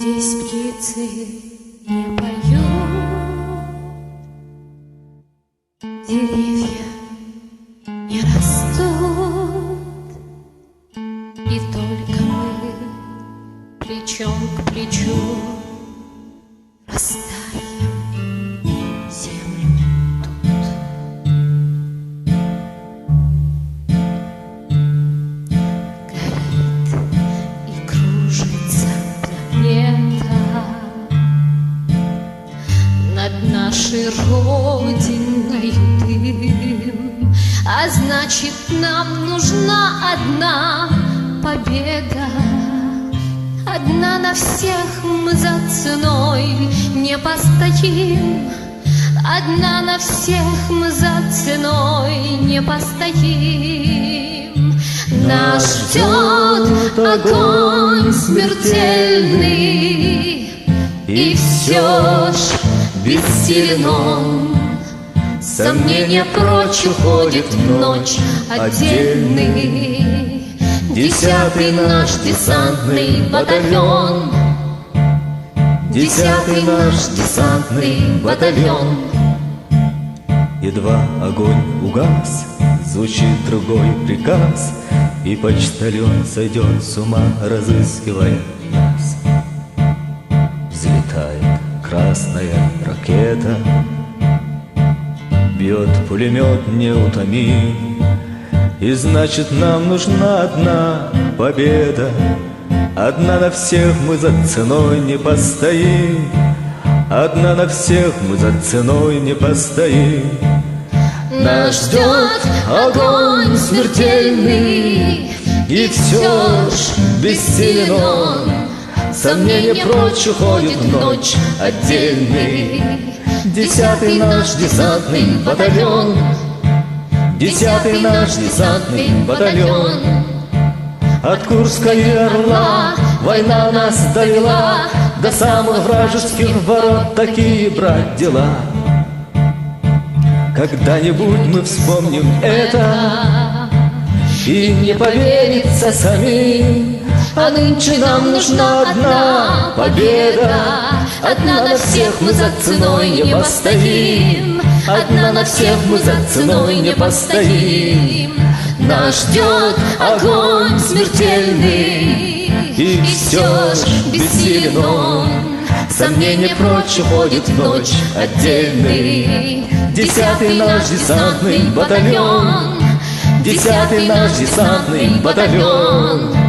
Здесь птицы не поют, деревья не растут, и только мы плечом к плечу растаем землю тут. Горит и кружится планета над нашей родиной дым, а значит, нам нужна одна победа. Одна на всех мы за ценой не постоим, одна на всех мы за ценой не постоим. Нас ждет огонь смертельный, и все ж бессилен он. Сомнения прочь уходит в ночь отдельный. 10-й наш десантный батальон, 10-й наш десантный батальон. Едва огонь угас, звучит другой приказ, и почтальон сойдет с ума, разыскивая нас. Взлетает красная ракета, бьет пулемет неутомим, и значит, нам нужна одна победа. Одна на всех мы за ценой не постоим, одна на всех мы за ценой не постоим. Нас ждет огонь смертельный, И все ж бессилен он. Сомнения прочь уходит в ночь отдельный. 10-й наш десантный батальон, 10-й наш десантный батальон. От Курска и Орла война нас довела до самых вражеских ворот. Такие, брат, дела. Когда-нибудь мы вспомним это, и не поверится самим. а нынче нам нужна одна победа. Одна на всех мы за ценой не постоим, одна на всех мы за ценой не постоим. Нас ждет огонь смертельный, и все ж бессилен он. Сомнения прочь уходит в ночь отдельный. 10-й наш десантный батальон, 10-й наш десантный батальон.